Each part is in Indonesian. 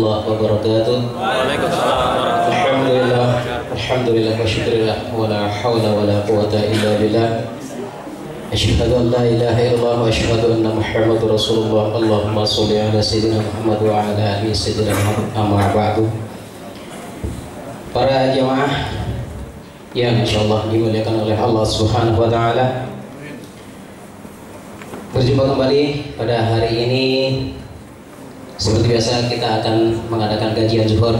warahmatullahi wabarakatuh. Alhamdulillah, alhamdulillah wa syukurillah wa la hawla wa la quwwata illa billah. Asyhadu an la ilaha illallah wa asyhadu anna Muhammadur Rasulullah. Allahumma shalli ala sayyidina Muhammad wa ala ali sayyidina Muhammad. Amma ba'du. Para jamaah yang insyaallah dimuliakan oleh Allah Subhanahu wa taala, berjumpa kembali pada hari ini. Seperti biasa kita akan mengadakan kajian zuhur.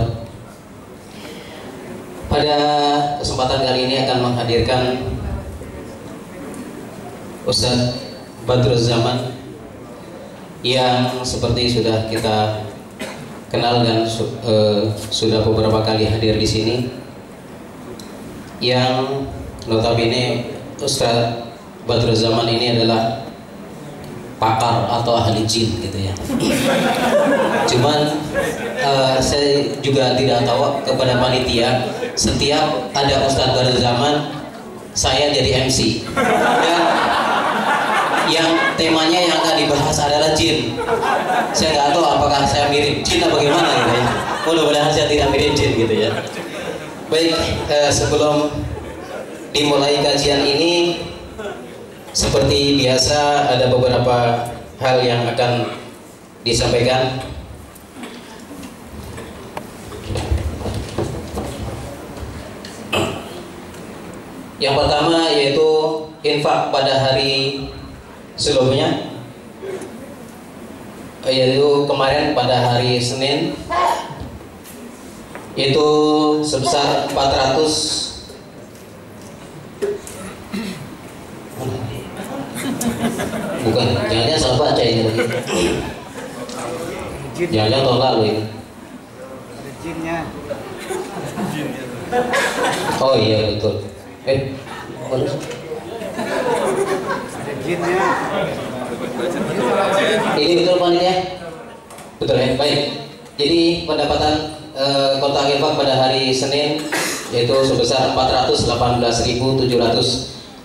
Pada kesempatan kali ini akan menghadirkan Ustadz Badruz Zaman yang seperti sudah kita kenal dan sudah beberapa kali hadir di sini. Yang notabene Ustadz Badruz Zaman ini adalah pakar atau ahli jin gitu ya. Cuman saya juga tidak tahu kepada panitia, setiap ada Ustadz Badruz Zaman saya jadi MC dan yang temanya yang akan dibahas adalah jin. Saya nggak tahu apakah saya mirip jin atau bagaimana gitu ya. Mudah-mudahan saya tidak mirip jin gitu ya. Baik, sebelum dimulai kajian ini, seperti biasa ada beberapa hal yang akan disampaikan. Yang pertama yaitu infak pada hari sebelumnya, yaitu kemarin pada hari Senin, itu sebesar 400. Bukan, jangan-jangan salah baca ini lagi. Jangan-jangan tahun lalu ini. Ada jinnya. Oh iya betul. Ada jinnya. Ini betul panitia? Betul ya, baik. Jadi pendapatan kotak infak pada hari Senin yaitu sebesar 418.700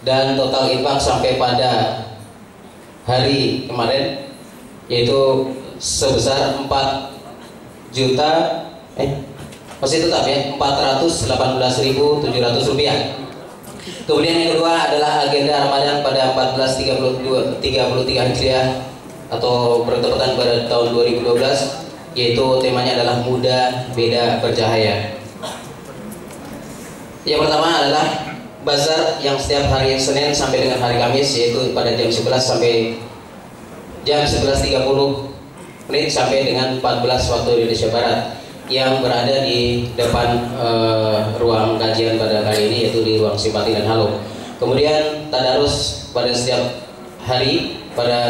dan total infak sampai pada hari kemarin yaitu sebesar 4 juta masih tetap ya 418.700 rupiah. Kemudian yang kedua adalah agenda Ramadan pada 1433 Hijriah atau bertepatan pada tahun 2012, yaitu temanya adalah muda beda bercahaya. Yang pertama adalah bazar yang setiap hari Senin sampai dengan hari Kamis, yaitu pada jam 11 sampai jam 11.30 menit sampai dengan 14 waktu Indonesia Barat, yang berada di depan ruang kajian pada kali ini, yaitu di ruang simpati dan halo. Kemudian tadarus pada setiap hari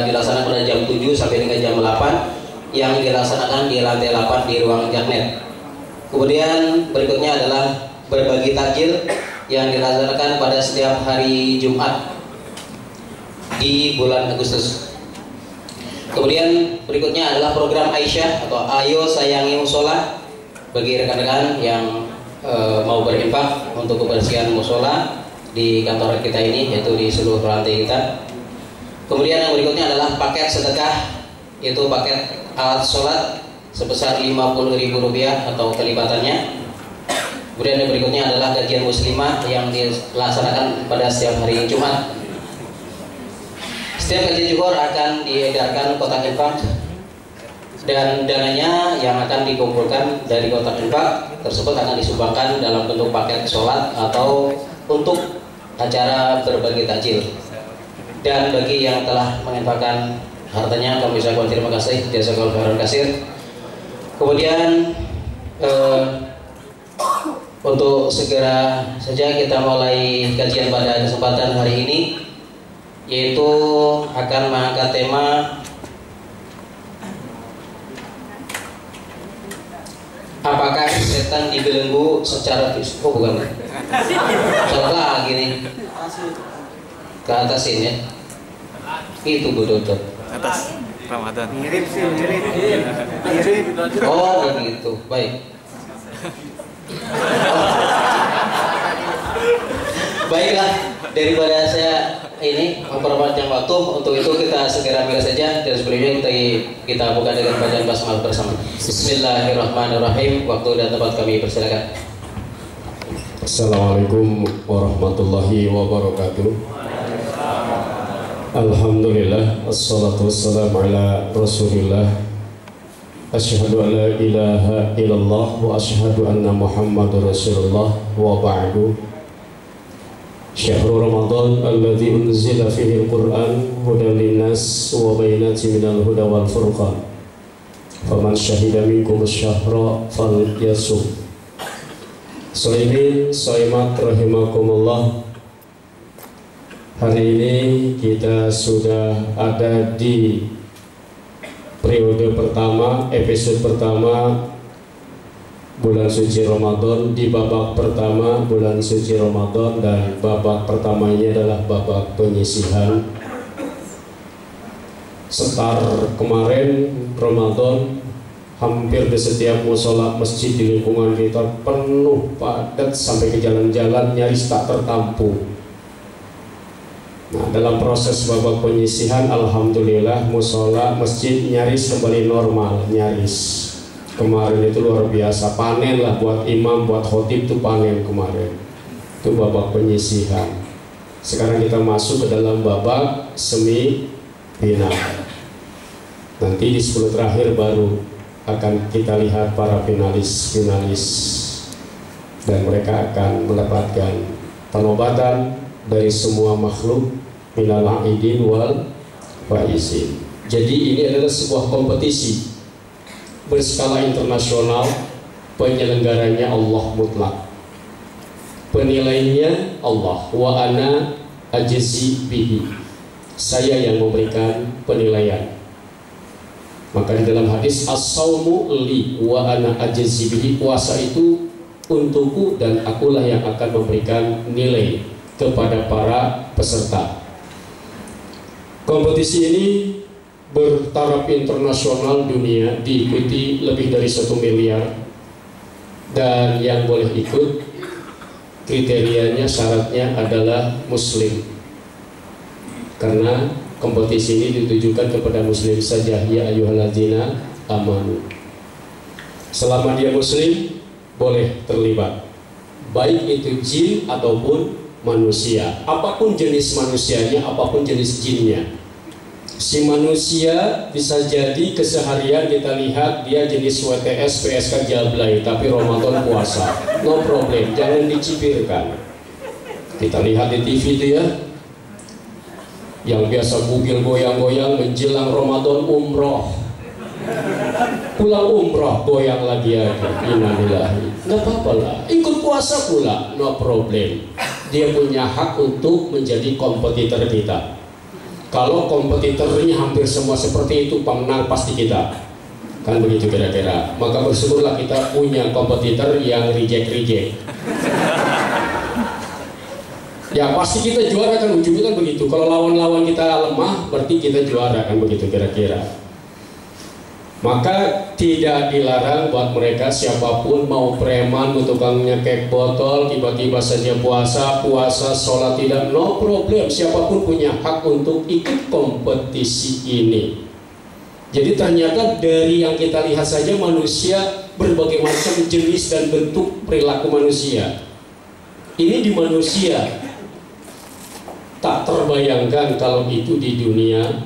dilaksanakan pada jam 7 sampai dengan jam 8 yang dilaksanakan di lantai 8 di ruang Jaknet. Kemudian berikutnya adalah berbagi takjil yang dilaksanakan pada setiap hari Jumat di bulan Agustus. Kemudian berikutnya adalah program Aisyah atau Ayo Sayangi Musola bagi rekan-rekan yang mau berinfak untuk kebersihan musola di kantor kita ini, yaitu di seluruh lantai kita. Kemudian yang berikutnya adalah paket sedekah, yaitu paket alat sholat sebesar Rp50.000 atau kelipatannya. Kemudian yang berikutnya adalah kajian muslimah yang dilaksanakan pada setiap hari Jumat. Setiap kajian zuhur akan diedarkan kotak infak dan dananya yang akan dikumpulkan dari kotak infak tersebut akan disumbangkan dalam bentuk paket sholat atau untuk acara berbagi takjil. Dan bagi yang telah menginfakkan hartanya, kami ucapkan terima kasih, jazakallahu khairan katsir. Kemudian untuk segera saja kita mulai kajian pada kesempatan hari ini, yaitu akan mengangkat tema apakah setan dibelenggu secara fisik? Oh bukan, salah lagi nih, ke atasin ya, itu bododot atas Ramadan. Mirip sih, mirip. Oh begitu, baik. Baiklah, daripada saya ini memperpanjang waktu. Untuk itu kita segera mulai saja, dan sebelumnya kita buka dengan bacaan basmalah bersama. Bismillahirrahmanirrahim. Waktu dan tempat kami persilakan. Assalamualaikum warahmatullahi wabarakatuh. Alhamdulillah, assalatu wassalamu ala rasulillah. Asyhadu an la ilaha illallah wa asyhadu anna muhammadar rasulullah wa ba'du. Syahrul Ramadan alladzi unzila fihi al-Qur'an hudan linnas wa bayyinatin minal huda wal furqan. Faman syahida minkum asy-syahra falyasum. Shaimin shaimat rahimakumullah. Hari ini kita sudah ada di periode pertama, episode pertama bulan suci Ramadan, di babak pertama bulan suci Ramadan, dan babak pertama ini adalah babak penyisihan. Setar kemarin Ramadan, hampir di setiap musola masjid di lingkungan kita penuh padat sampai ke jalan-jalan nyaris tak tertampung. Nah, dalam proses babak penyisihan, alhamdulillah musola masjid nyaris kembali normal, nyaris. Kemarin itu luar biasa, panen lah buat imam, buat khotib itu panen kemarin. Itu babak penyisihan. Sekarang kita masuk ke dalam babak semifinal. Nanti di 10 terakhir baru akan kita lihat para finalis, dan mereka akan mendapatkan penobatan dari semua makhluk minal aidin wal faizin. Jadi ini adalah sebuah kompetisi berskala internasional, penyelenggaranya Allah mutlak, penilainya Allah, wa ana ajzi bihi, saya yang memberikan penilaian. Maka di dalam hadis as-saumu li wa ana ajzi bihi, puasa itu untukku dan akulah yang akan memberikan nilai kepada para peserta. Kompetisi ini bertaraf internasional dunia, diikuti lebih dari 1 miliar, dan yang boleh ikut kriterianya, syaratnya adalah muslim, karena kompetisi ini ditujukan kepada muslim saja. Ya ayyuhalladzina amanu, selama dia muslim boleh terlibat, baik itu jin ataupun manusia, apapun jenis manusianya, apapun jenis jinnya. Si manusia bisa jadi keseharian kita lihat dia jenis WTS PSK Jablay, tapi Ramadan puasa, no problem, jangan dicipirkan. Kita lihat di TV itu ya, yang biasa bugil goyang-goyang menjelang Ramadan umroh, pulang umroh goyang lagi aja, innalillahi. Nggak apa-apa lah, ikut puasa pula, no problem. Dia punya hak untuk menjadi kompetitor kita. Kalau kompetitornya hampir semua seperti itu, pemenang pasti kita, kan begitu kira-kira. Maka bersyukurlah kita punya kompetitor yang reject. Ya pasti kita juara, kan ujungnya kan begitu. Kalau lawan-lawan kita lemah, berarti kita juara, kan begitu kira-kira. Maka tidak dilarang buat mereka, siapapun, mau preman, tukang nyekek botol, tiba-tiba saja puasa, sholat tidak, no problem. Siapapun punya hak untuk ikut kompetisi ini. Jadi ternyata dari yang kita lihat saja, manusia berbagai macam jenis dan bentuk perilaku manusia. Ini di manusia, tak terbayangkan kalau itu di dunia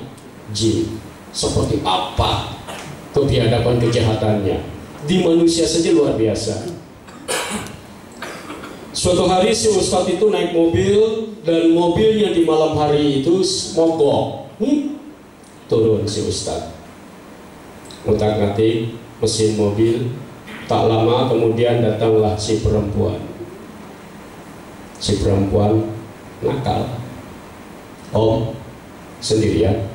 jin. Seperti apa kebiadaban kejahatannya. Di manusia saja luar biasa. Suatu hari si Ustadz itu naik mobil, dan mobilnya di malam hari itu mogok. Turun si Ustadz, ngutak-ngatik mesin mobil. Tak lama kemudian datanglah si perempuan. Si perempuan nakal. Om, sendirian?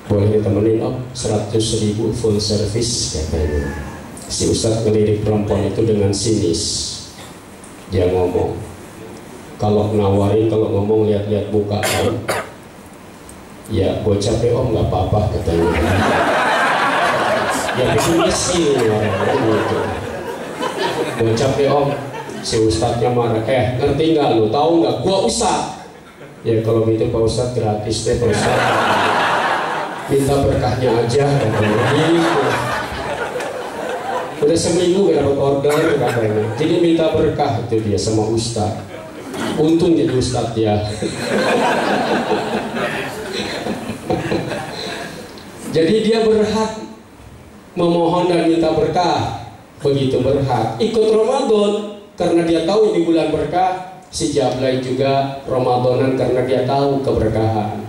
Boleh ditemenin om, 100.000 full service katanya. Si Ustadz ngelirik perempuan itu dengan sinis. Dia ngomong, kalau nawarin, kalau ngomong lihat-lihat muka om. Ya gue capek om, nggak apa-apa katanya. Ya bikin miskin orang gitu. Gue capek om, Si ustadznya marah, ngerti nggak lu? Tahu nggak? Gua ustadz. Ya kalau gitu Pak Ustadz gratis deh Pak Ustadz. Minta berkahnya aja katanya. Gitu. Udah seminggu gak dapat order katanya. Jadi minta berkah itu dia sama ustadz. Untung jadi ustadz ya. Jadi dia berhak memohon dan minta berkah. Begitu berhak. Ikut Ramadan karena dia tahu ini bulan berkah. Si Jablay juga Ramadanan karena dia tahu keberkahan.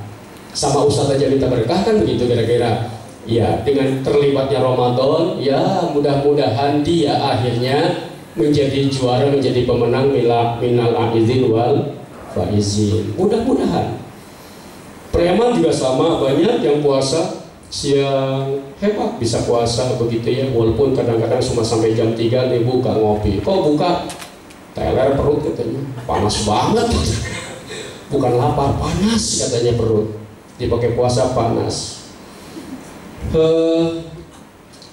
Sama ustadz aja minta berkah kan begitu kira-kira. Ya, dengan terlibatnya Ramadan, ya mudah-mudahan dia akhirnya menjadi juara, menjadi pemenang minal aizin wal faizin. Mudah-mudahan. Preman juga sama, banyak yang puasa siang hebat bisa puasa begitu ya, walaupun kadang-kadang cuma sampai jam 3 dia buka ngopi. Kok buka? Teler perut katanya, panas banget. Bukan lapar, panas katanya perut. Dipakai puasa panas.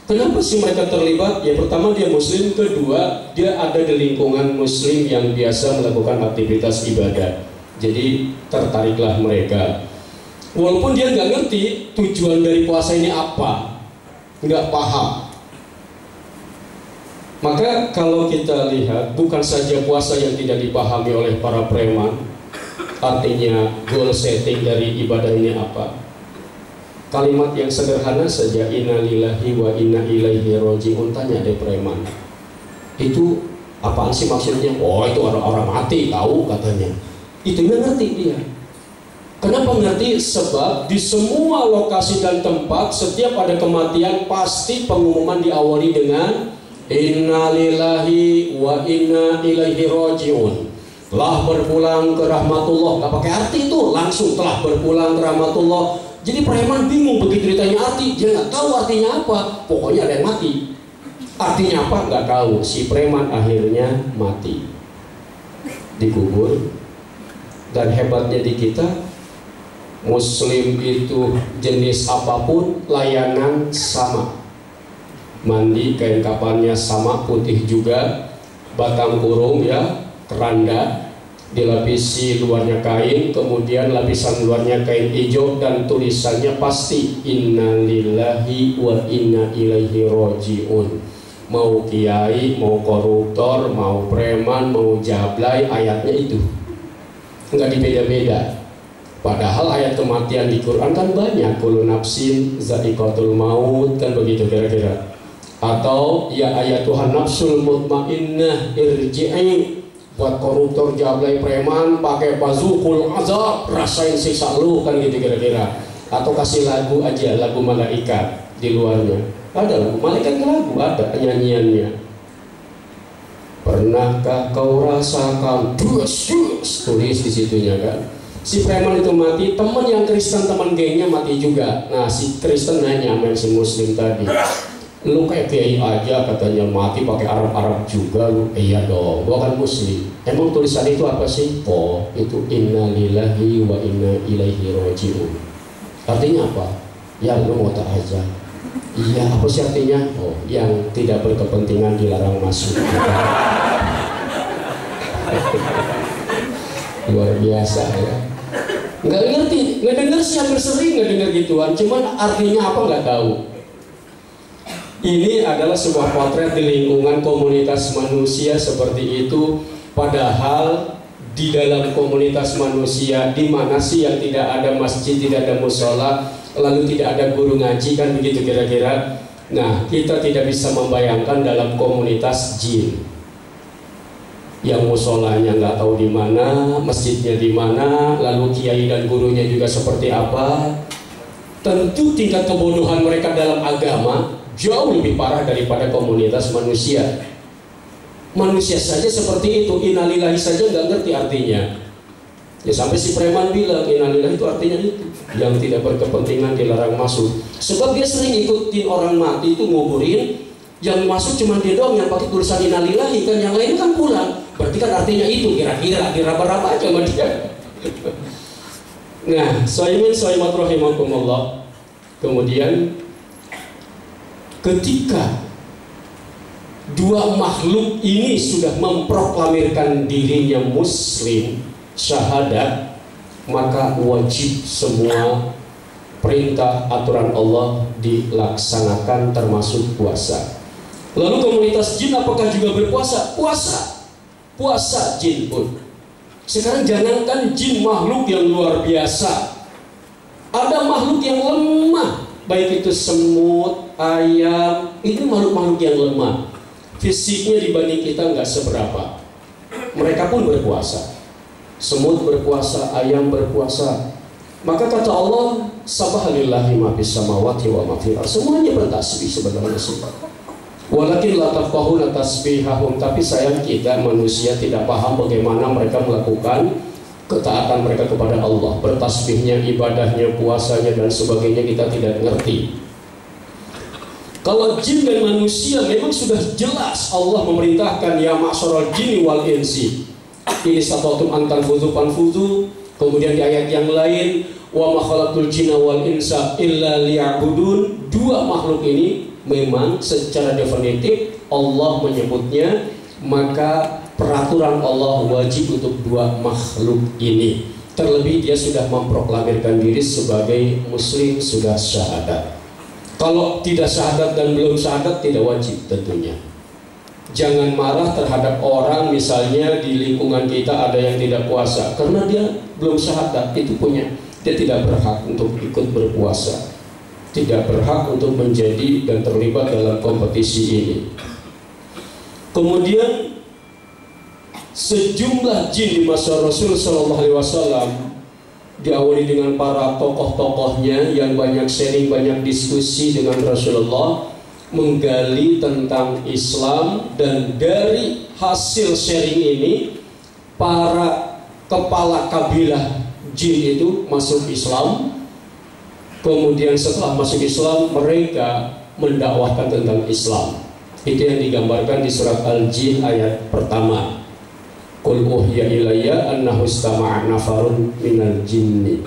Kenapa sih mereka terlibat? Ya pertama dia muslim, kedua dia ada di lingkungan muslim yang biasa melakukan aktivitas ibadah. Jadi tertariklah mereka. Walaupun dia nggak ngerti tujuan dari puasa ini apa, nggak paham. Maka kalau kita lihat bukan saja puasa yang tidak dipahami oleh para preman, artinya goal setting dari ibadah ini apa. Kalimat yang sederhana saja, inna lillahi wa inna ilaihi raji'un, tanya deh preman. Itu apaan sih maksudnya? Oh itu orang-orang mati, tahu katanya. Itu nggak ngerti dia. Kenapa ngerti? Sebab di semua lokasi dan tempat setiap ada kematian pasti pengumuman diawali dengan inna lillahi wa inna ilaihi raji'un. Telah berpulang ke rahmatullah. Nggak pakai arti itu, langsung telah berpulang ke rahmatullah. Jadi preman bingung begitu ditanya arti, dia nggak tahu artinya apa. Pokoknya ada yang mati. Artinya apa? Nggak tahu. Si preman akhirnya mati, dikubur. Dan hebatnya di kita, muslim itu jenis apapun layanan sama. Mandi kain kapannya sama, putih juga, batang kurung ya, keranda, dilapisi luarnya kain, kemudian lapisan luarnya kain hijau dan tulisannya pasti inna lillahi wa inna ilaihi raji'un. Mau kiai, mau koruptor, mau preman, mau jablay, ayatnya itu nggak dibeda-beda. Padahal ayat kematian di Quran kan banyak, kullu nafsin za'iqatul maut, kan begitu kira-kira. Atau ya ayat Tuhan nafsul mutmainnah irji'i, buat koruptor, jablay, preman pakai bazukul azab, rasain siksa lu, kan gitu kira-kira. Atau kasih lagu aja, lagu malaikat di luarnya. Ada lagu malaikat, lagu ada nyanyiannya. Pernahkah kau rasakan tulis di situnya kan. Si preman itu mati, teman yang Kristen, teman gengnya mati juga. Nah si Kristen nanya sama si muslim tadi, lu kayak kiai aja katanya mati pakai Arab-Arab juga lu. Iya dong, gua kan muslim. Emang tulisan itu apa sih? Oh itu inna lillahi wa inna ilaihi raji'un. Artinya apa? Ya lu mau tak aja. Iya apa sih artinya? Oh yang tidak berkepentingan dilarang masuk. Luar biasa ya. Nggak ngerti, nggak dengar sih, hampir sering nggak dengar gituan. Cuman artinya apa nggak tahu. Ini adalah sebuah potret di lingkungan komunitas manusia seperti itu. Padahal di dalam komunitas manusia, di mana sih yang tidak ada masjid, tidak ada musola, lalu tidak ada guru ngaji, kan begitu kira-kira. Nah, kita tidak bisa membayangkan dalam komunitas jin yang musolanya nggak tahu di mana, masjidnya di mana, lalu kiai dan gurunya juga seperti apa. Tentu tingkat kebodohan mereka dalam agama jauh lebih parah daripada komunitas manusia. Manusia saja seperti itu, innalillahi saja nggak ngerti artinya. Ya sampai si preman bilang innalillahi itu artinya itu, yang tidak berkepentingan dilarang masuk. Sebab dia sering ikutin orang mati itu nguburin, yang masuk cuma dia doang yang pakai tulisan innalillahi, kan yang lain kan pulang. Berarti kan artinya itu, kira-kira diraba-raba aja sama dia. Nah, shaimat rahimakumullah. Kemudian ketika dua makhluk ini sudah memproklamirkan dirinya muslim, syahadat, maka wajib semua perintah aturan Allah dilaksanakan termasuk puasa. Lalu komunitas jin apakah juga berpuasa? Puasa jin pun. Sekarang jangankan jin makhluk yang luar biasa, ada makhluk yang lemah, baik itu semut, ayam, itu makhluk-makhluk yang lemah. Fisiknya dibanding kita nggak seberapa. Mereka pun berpuasa. Semut berpuasa, ayam berpuasa. Maka kata Allah, Subhanallahi ma fis samawati wa ma fil ardh. Semuanya bertasbih sebenarnya sih. Walakin la tafqahuna tasbihahum, tapi sayang kita manusia tidak paham bagaimana mereka melakukan ketaatan mereka kepada Allah. Bertasbihnya, ibadahnya, puasanya dan sebagainya kita tidak ngerti. Kalau jin dan manusia memang sudah jelas Allah memerintahkan ya ma'syaral jinni wal insi. Ini satwatum antan fudu panfudu. Kemudian di ayat yang lain wa ma khalaqtul jinna wal insa illa liya'budun. Dua makhluk ini memang secara definitif Allah menyebutnya, maka peraturan Allah wajib untuk dua makhluk ini. Terlebih dia sudah memproklamirkan diri sebagai muslim, sudah syahadat. Kalau tidak syahadat dan belum syahadat tidak wajib tentunya. Jangan marah terhadap orang misalnya di lingkungan kita ada yang tidak puasa karena dia belum syahadat, itu punya dia tidak berhak untuk ikut berpuasa, tidak berhak untuk menjadi dan terlibat dalam kompetisi ini. Kemudian sejumlah jin di masa Rasul Shallallahu Alaihi Wasallam diawali dengan para tokoh-tokohnya yang banyak sharing, banyak diskusi dengan Rasulullah, menggali tentang Islam, dan dari hasil sharing ini para kepala kabilah jin itu masuk Islam. Kemudian setelah masuk Islam mereka mendakwahkan tentang Islam. Itu yang digambarkan di surat Al-Jin ayat pertama. Qul uhiya ilayya annahu istama'a nafarun minal jinni.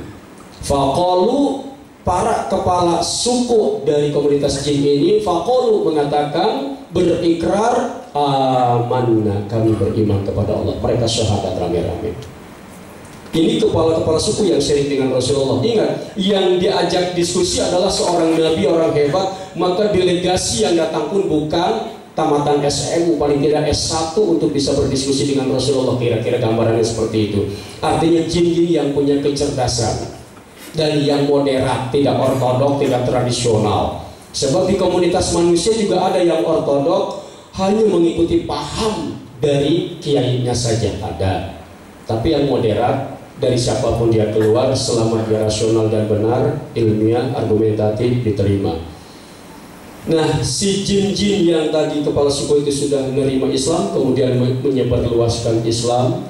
Faqalu, para kepala suku dari komunitas jin ini, faqalu mengatakan, berikrar, amanna, kami beriman kepada Allah. Mereka syahadat rame-rame. Ini kepala-kepala suku yang sharing dengan Rasulullah. Ingat, yang diajak diskusi adalah seorang nabi, orang hebat. Maka delegasi yang datang pun bukan tamatan SMU, paling tidak S1 untuk bisa berdiskusi dengan Rasulullah. Kira-kira gambarannya seperti itu. Artinya jin-jin yang punya kecerdasan dan yang moderat, tidak ortodok, tidak tradisional. Sebab di komunitas manusia juga ada yang ortodok, hanya mengikuti paham dari kiainya saja ada. Tapi yang moderat, dari siapapun dia keluar, selama dia rasional dan benar, ilmiah, argumentatif, diterima. Nah, si jin-jin yang tadi kepala suku itu sudah menerima Islam, kemudian menyebarluaskan Islam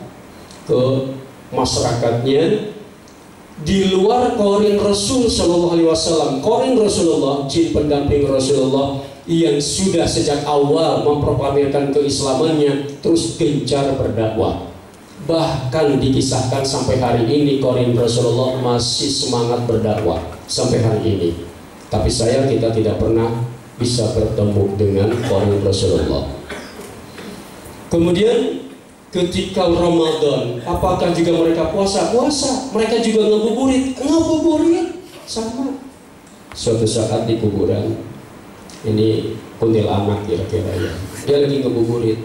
ke masyarakatnya di luar korin Rasul Shallallahu Alaihi Wasallam. Korin Rasulullah, jin pendamping Rasulullah yang sudah sejak awal memproklamirkan keislamannya, terus gencar berdakwah. Bahkan dikisahkan sampai hari ini korin Rasulullah masih semangat berdakwah sampai hari ini. Tapi sayang kita tidak pernah bisa bertemu dengan korin Rasulullah. Kemudian ketika Ramadan, apakah juga mereka puasa? Puasa. Mereka juga ngabuburit sama. Suatu saat di kuburan, ini kuntilanak kira-kira ya, dia lagi ngabuburit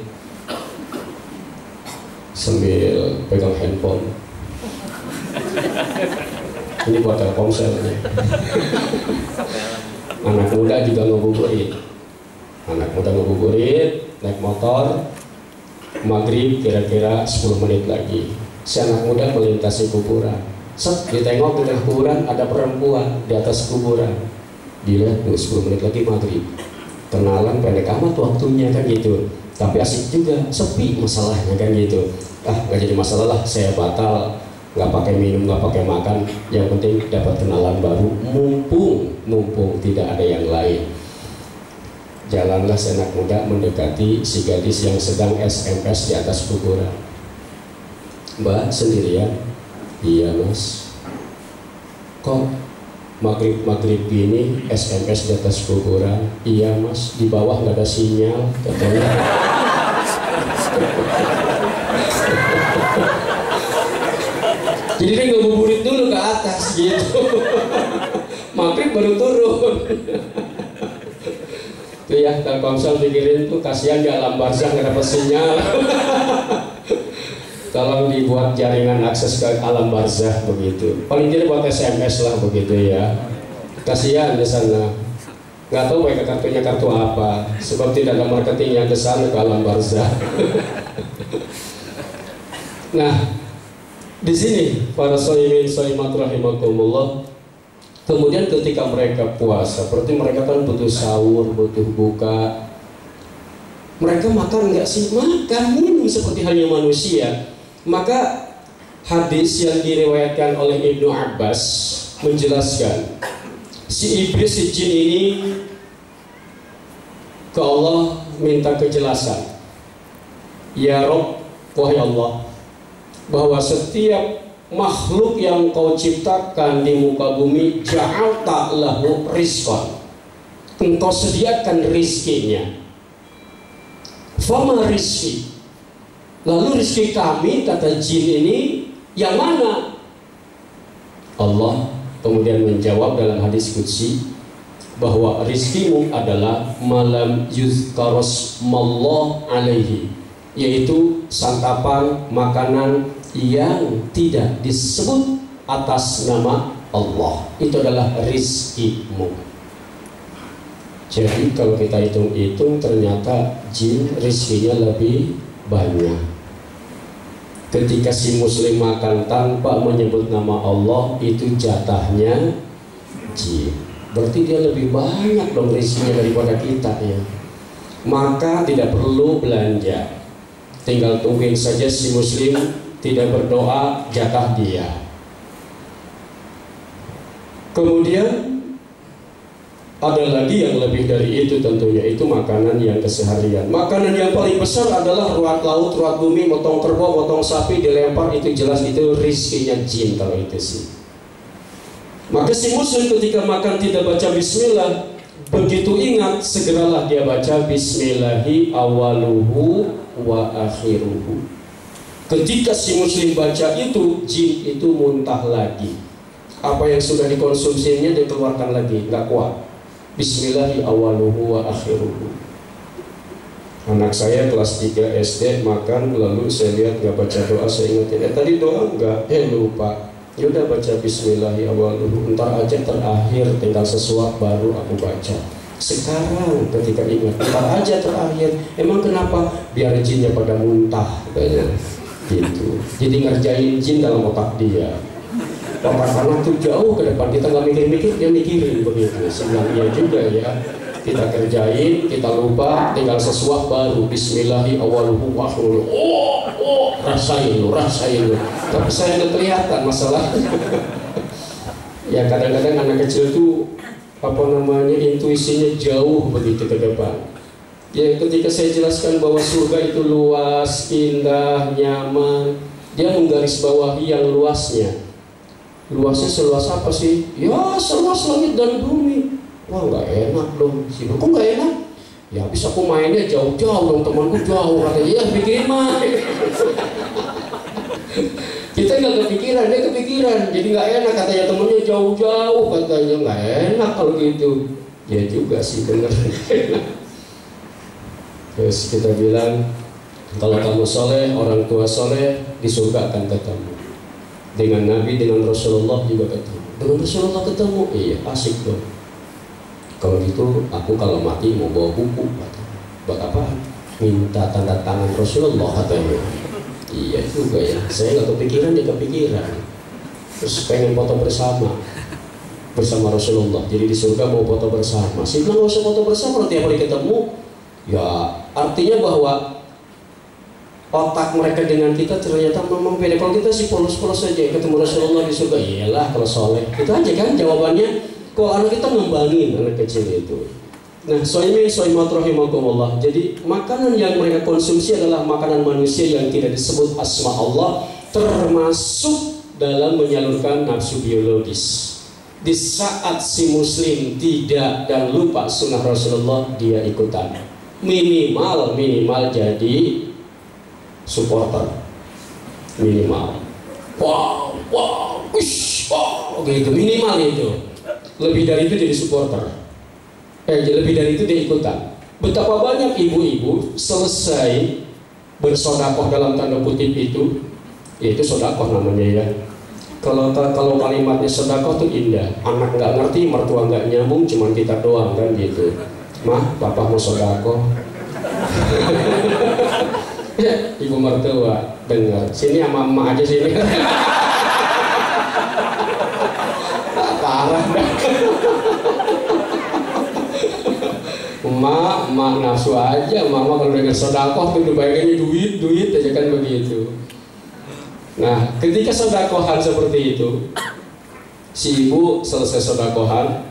sambil pegang handphone. Ini buat Telkomselnya. Anak muda juga ngabuburit. Anak muda ngabuburit, naik motor, maghrib kira-kira 10 menit lagi. Si anak muda melintasi kuburan. Set, ditengok di tengah kuburan ada perempuan di atas kuburan. Dilihat, 10 menit lagi maghrib. Kenalan, pendek amat waktunya kan gitu. Tapi asik juga, sepi masalahnya kan gitu. Gak jadi masalah lah, saya batal, nggak pakai minum, nggak pakai makan, yang penting dapat kenalan baru, mumpung tidak ada yang lain. Jalanlah senak muda mendekati si gadis yang sedang SMS di atas kuburan. Mbak, sendirian? Iya mas. Kok maghrib gini SMS di atas kuburan. Iya mas, di bawah nggak ada sinyal katanya. Jadi dia ngebuburit dulu ke atas gitu. Maghrib baru turun. Tuh ya, Telkomsel pikirin tuh kasihan di alam barzah nggak dapat sinyal. Tolong dibuat jaringan akses ke alam barzah begitu. Paling tidak buat SMS lah begitu ya. Kasihan di sana. Nggak tahu pakai kartunya kartu apa. Sebab tidak ada marketing yang ke sana ke alam barzah. Nah, di sini para shaimin shaimat rahimakumullah. Kemudian ketika mereka puasa, berarti mereka kan butuh sahur, butuh buka. Mereka makan nggak sih? Makan, minum seperti halnya manusia. Maka hadis yang diriwayatkan oleh Ibnu Abbas menjelaskan si iblis, si jin ini ke Allah minta kejelasan. Ya Rabb, wahai Allah, bahwa setiap makhluk yang kau ciptakan di muka bumi, ja'alta lahu rizqan, engkau sediakan rizkinya. Fama rizki, lalu rizki kami, kata jin ini, yang mana? Allah kemudian menjawab dalam hadis qudsi bahwa rizkimu adalah malam yuzkaros mallah alaihi, yaitu santapan makanan yang tidak disebut atas nama Allah. Itu adalah rizkimu. Jadi kalau kita hitung-hitung ternyata jin rizkinya lebih banyak. Ketika si muslim makan tanpa menyebut nama Allah, itu jatahnya jin. Berarti dia lebih banyak dong rizkinya daripada kita ya. Maka tidak perlu belanja, tinggal tungguin saja si muslim tidak berdoa, jatah dia. Kemudian ada lagi yang lebih dari itu tentunya, itu makanan yang keseharian. Makanan yang paling besar adalah ruat laut, ruat bumi, motong kerbau, motong sapi dilempar, itu jelas itu rizkinya jin kalau itu sih. Maka si muslim ketika makan tidak baca bismillah, begitu ingat segeralah dia baca bismillahi awaluhu wa akhiruhu. Ketika si muslim baca itu, jin itu muntah lagi. Apa yang sudah dikonsumsinya dikeluarkan lagi, nggak kuat. Bismillahi awaluhu wa akhiruhu. Anak saya kelas 3 SD makan, lalu saya lihat nggak baca doa, saya ingetin, tadi doa nggak? Lupa. Yaudah baca bismillahi awaluhu, ntar aja terakhir, tinggal sesuap baru aku baca. Sekarang ketika ingat, ntar aja terakhir. Emang kenapa? Biar jinnya pada muntah gitu. Jadi ngerjain jin dalam otak dia. Orang anak tuh jauh ke depan, kita nggak mikir-mikir, dia mikirin begitu. Sebenarnya juga ya, kita kerjain, kita lupa, tinggal sesuap baru bismillahi awaluhu wa akhiruhu. Rasain lu. Tapi saya nggak kelihatan masalah. Ya kadang-kadang anak kecil tuh intuisinya jauh begitu ke depan. Ya ketika saya jelaskan bahwa surga itu luas, indah, nyaman, dia menggarisbawahi yang luasnya. Luasnya seluas apa sih? Ya seluas langit dan bumi. Wah nggak enak dong. Kok nggak enak? Ya habis aku mainnya jauh-jauh dong, temanku jauh katanya. Ya pikirin main. Kita nggak kepikiran, dia kepikiran. Jadi nggak enak katanya, temennya jauh-jauh katanya. Nggak enak kalau gitu. Ya juga sih bener. Terus kita bilang, kalau kamu soleh, orang tua soleh, di surga akan ketemu. Dengan Nabi, dengan Rasulullah juga ketemu. Dengan Rasulullah ketemu, iya asik dong. Kalau gitu, aku kalau mati mau bawa buku. Buat apa? Minta tanda tangan Rasulullah katanya. Iya juga ya, saya nggak kepikiran, dia kepikiran. Terus pengen foto bersama Rasulullah. Jadi di surga mau foto bersama. Sih bilang nggak usah foto bersama, tiap hari ketemu. Ya artinya bahwa otak mereka dengan kita ternyata memang beda. Kalau kita sih polos-polos saja ketemu Rasulullah di surga, iyalah kalau soleh. Itu aja kan jawabannya. Kalau anak kita ngembangin anak kecil itu. Nah, soimat rahimakumullah. Jadi makanan yang mereka konsumsi adalah makanan manusia yang tidak disebut asma Allah, termasuk dalam menyalurkan nafsu biologis. Di saat si muslim tidak dan lupa sunnah Rasulullah, dia ikutan. Minimal jadi supporter. Minimal. Wow, ush, wow, gitu. Minimal itu. Lebih dari itu jadi supporter. Lebih dari itu dia ikutan. Betapa banyak ibu-ibu selesai bersodakoh dalam tanda kutip itu, yaitu sodakoh namanya ya. Kalau kalimatnya sodakoh tuh indah, anak nggak ngerti, mertua nggak nyambung, cuman kita doang kan gitu. Mah, bapak mau sodakoh. Ya, ibu mertua dengar, sini sama emak aja sini. Parah dah. Emak nafsu aja, mama kalau dengar sodakoh tuh bayangannya duit aja kan begitu. Nah, ketika sodakohan seperti itu, si ibu selesai sodakohan,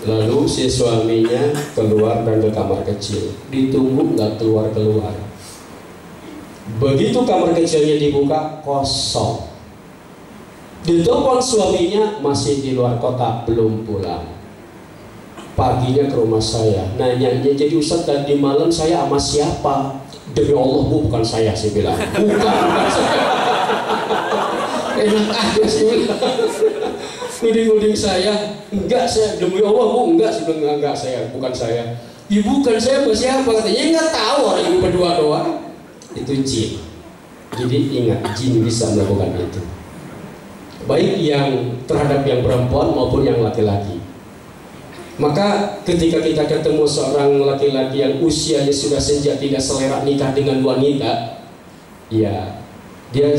lalu si suaminya keluar dan ke kamar kecil. Ditunggu nggak keluar. Begitu kamar kecilnya dibuka, kosong. Ditelepon suaminya, masih di luar kota, belum pulang. Paginya ke rumah saya, nanyanya, jadi Ustadz tadi malam saya sama siapa? Demi Allah bu, bukan saya, saya bilang. Bukan saya. Enak aja sih bilang. Nuding saya, enggak saya, demi Allah bu, enggak, saya bilang enggak saya, bukan saya. Ya bukan saya, siapa? Katanya enggak tahu, orang ibu berdua doang. Itu jin. Jadi ingat, jin bisa melakukan itu. Baik yang terhadap yang perempuan maupun yang laki-laki. Maka ketika kita ketemu seorang laki-laki yang usianya sudah senja tidak selera nikah dengan wanita, ya dia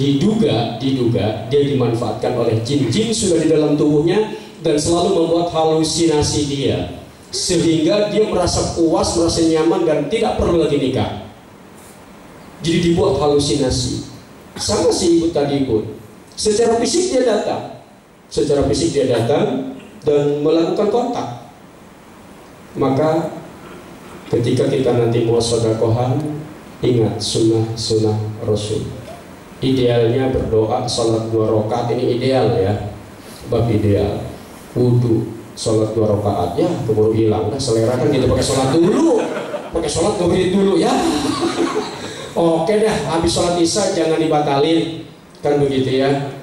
diduga dia dimanfaatkan oleh jin. Jin sudah di dalam tubuhnya dan selalu membuat halusinasi dia, sehingga dia merasa puas, merasa nyaman dan tidak perlu lagi nikah. Jadi dibuat halusinasi. Sama si ibu tadi pun, secara fisik dia datang dan melakukan kontak. Maka ketika kita nanti mau sodakohan, ingat sunnah Rasul. Idealnya berdoa, sholat 2 rakaat, ini ideal ya, bab ideal. Wudhu, sholat 2 rakaat, ya keburu hilang dah selera kan gitu, pakai sholat dulu, dulu ya. Oke dah, habis sholat isya jangan dibatalin, kan begitu ya.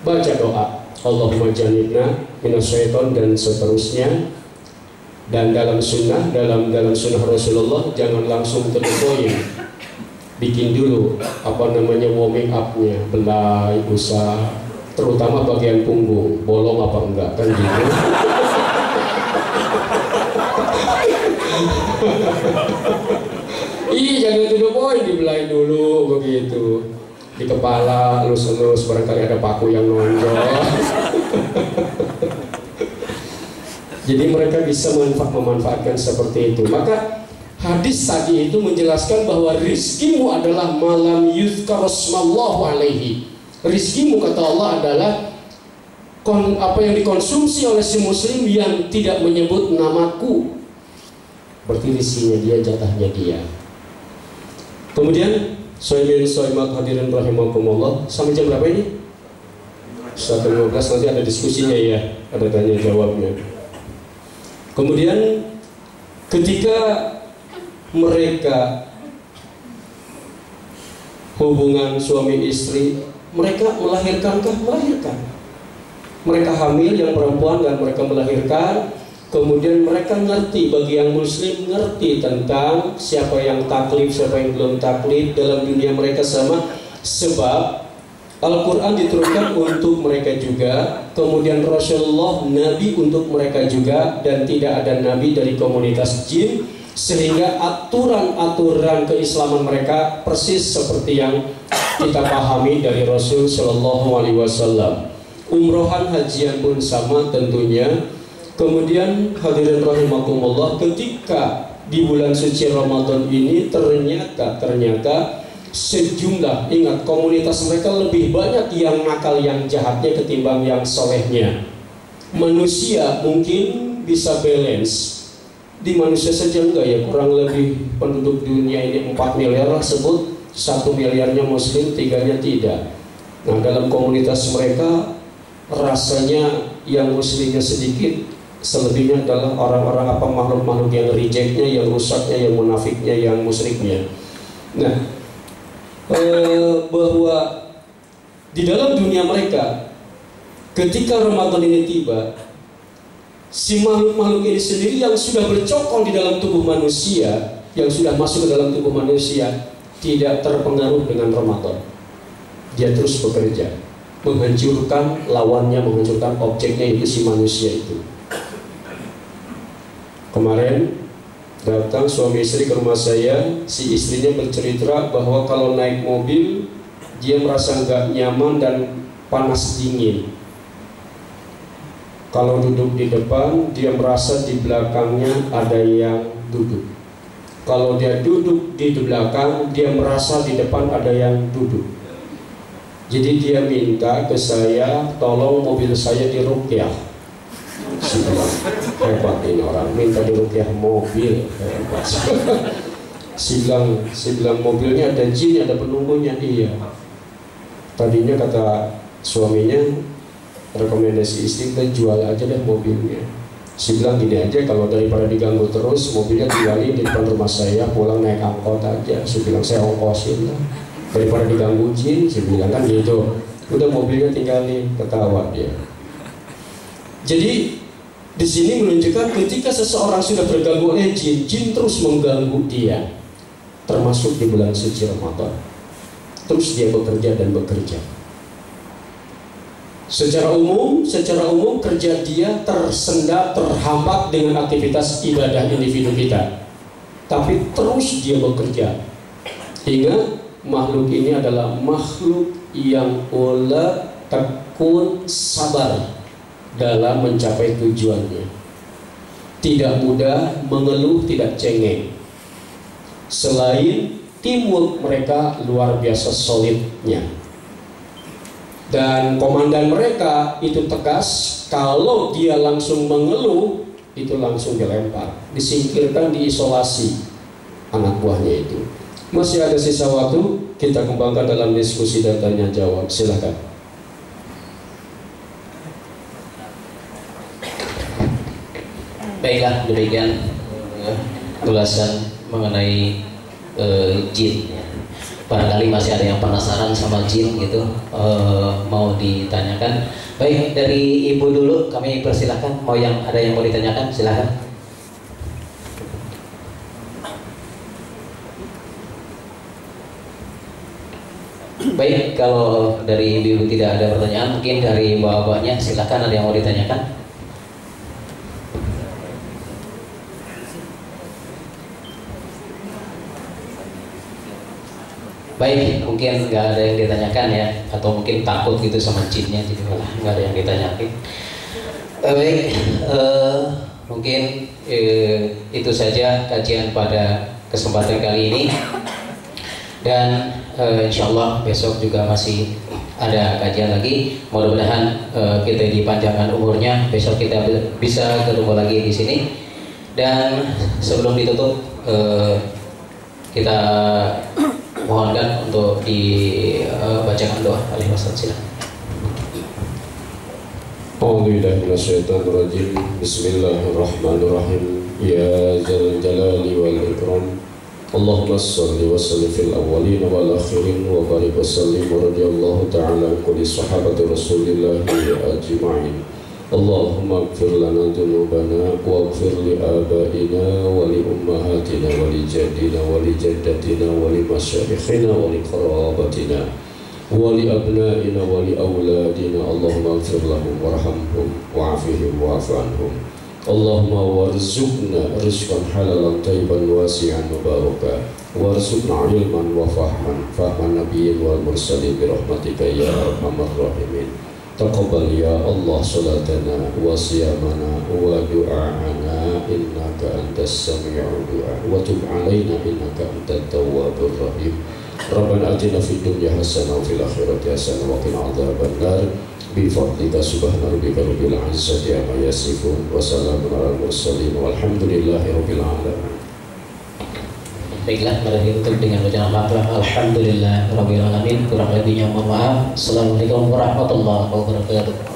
Baca doa, Allahumma jannibna minasyaiton dan seterusnya. Dan dalam sunnah Rasulullah jangan langsung to the point. Bikin dulu warming up-nya, belai, usah, terutama bagian punggung, bolong apa enggak kan gitu. Jangan to the point, dibelai dulu begitu. Di kepala elus-elus, barangkali ada paku yang nonjol. Jadi mereka bisa memanfaatkan seperti itu. Maka hadis tadi itu menjelaskan bahwa rizkimu adalah malam yuzkarasmallahu alaihi. Rizkimu kata Allah adalah apa yang dikonsumsi oleh si muslim yang tidak menyebut namaku. Berarti rizkinya dia, jatahnya dia. Kemudian soimat hadirin rahimakumullah, sampai jam berapa ini? 1:15, nanti ada diskusinya ya, ada tanya jawabnya. Kemudian ketika mereka hubungan suami istri, mereka melahirkankah? Melahirkan. Mereka hamil yang perempuan dan mereka melahirkan. Kemudian mereka ngerti, bagi yang muslim ngerti tentang siapa yang taklif, siapa yang belum taklif dalam dunia mereka sama. Sebab Al-Quran diturunkan untuk mereka juga, kemudian Rasulullah Nabi untuk mereka juga, dan tidak ada Nabi dari komunitas jin, sehingga aturan-aturan keislaman mereka persis seperti yang kita pahami dari Rasul Shallallahu Alaihi Wasallam. Umrohan, hajian pun sama tentunya. Kemudian hadirin rahimakumullah, ketika di bulan suci Ramadan ini ternyata sejumlah, ingat, komunitas mereka lebih banyak yang nakal, yang jahatnya ketimbang yang solehnya. Manusia mungkin bisa balance, di manusia saja enggak ya, kurang lebih penduduk dunia ini 4 miliar lah sebut, 1 miliarnya muslim, 3-nya tidak. Nah dalam komunitas mereka rasanya yang muslimnya sedikit, selebihnya adalah orang-orang makhluk-makhluk yang rejectnya, yang rusaknya, yang munafiknya, yang musyriknya. Nah, bahwa di dalam dunia mereka ketika Ramadan ini tiba, si makhluk-makhluk ini sendiri yang sudah bercokol di dalam tubuh manusia, yang sudah masuk ke dalam tubuh manusia, tidak terpengaruh dengan Ramadan. Dia terus bekerja, menghancurkan lawannya, menghancurkan objeknya, itu si manusia itu. Kemarin datang suami istri ke rumah saya, si istrinya bercerita bahwa kalau naik mobil dia merasa nggak nyaman dan panas dingin. Kalau duduk di depan dia merasa di belakangnya ada yang duduk. Kalau dia duduk di belakang dia merasa di depan ada yang duduk. Jadi dia minta ke saya, tolong mobil saya diruqyah. Hebat ini orang, minta diruqyah mobil, hebat. Si bilang mobilnya ada jin, ada penunggunya. Iya. Tadinya kata suaminya, rekomendasi istri, kita jual aja deh mobilnya. Si bilang gini aja, kalau daripada diganggu terus, mobilnya tinggalin di depan rumah saya, pulang naik angkot aja. Si bilang saya ongkosin lah, daripada diganggu jin. Si bilang kan gitu, udah mobilnya tinggalin. Ketawa dia. Jadi di sini menunjukkan ketika seseorang sudah terganggu oleh jin, jin terus mengganggu dia, termasuk di bulan suci Ramadan. Terus dia bekerja dan bekerja. Secara umum kerja dia tersendat, terhambat dengan aktivitas ibadah individu kita. Tapi terus dia bekerja. Hingga makhluk ini adalah makhluk yang ulet, tekun, sabar dalam mencapai tujuannya. Tidak mudah, mengeluh, tidak cengeng. Selain teamwork mereka luar biasa solidnya. Dan komandan mereka itu tegas, kalau dia langsung mengeluh, itu langsung dilempar, disingkirkan, diisolasi anak buahnya itu. Masih ada sisa waktu, kita kembangkan dalam diskusi dan tanya jawab. Silakan. Baiklah, demikian ulasan mengenai jin. Barangkali masih ada yang penasaran sama jin gitu, mau ditanyakan. Baik, dari ibu dulu kami persilahkan. Ada yang mau ditanyakan, silahkan. Baik, kalau dari ibu tidak ada pertanyaan, mungkin dari bapak-bapaknya silahkan, ada yang mau ditanyakan. Baik, mungkin nggak ada yang ditanyakan ya, atau mungkin takut gitu sama jinnya, jadi malah nggak ada yang ditanyakan. Baik, mungkin itu saja kajian pada kesempatan kali ini, dan insya Allah besok juga masih ada kajian lagi. Mudah-mudahan kita dipanjangkan umurnya, besok kita bisa ketemu lagi di sini. Dan sebelum ditutup, kita mohonkan untuk dibacakan doa. Alhamdulillah. Bismillahirrahmanirrahim. Ya Dzal Jalali wal Ikram, Allahumma shalli wa sallim fil awwalin wal akhirin wa barik wa sallim wa radiyallahu ta'ala an kulli sahabati Rasulillah ajma'in. Allahumma ighfir lana dhunubana waghfir li abaina wa li ummahatina wa li jaddina wa li jaddatina wa li masyayikhina wa li qarabatina wa li abnaina wa li awladina. Allahumma ighfir lahum warhamhum wa'afihim wa'fu anhum. Allahumma warzuqna rizqan halalan thayyiban wasi'an mubarakan warzuqna ilman wa fahman nabiyyin wal mursalin bi rahmatika ya arhamar rahimin. Taqabbal ya Allah salatana wa siyamana wa du'a'ana innaka antas sami'ud du'a wa tub 'alaina innaka antat tawwabur rahim. Rabbana atina fid dunya hasanah wa fil akhirati hasanah wa qina adzaban nar bi fadlika subhana rabbika rabbil izzati amma yasifun wa salamun alal mursalin walhamdulillahi rabbil alamin. Baiklah, mari kita tutup dengan bacaan al-Fatihah. Alhamdulillah rabbil alamin. Kurang lebihnya mohon maaf. Assalamualaikum warahmatullahi wabarakatuh.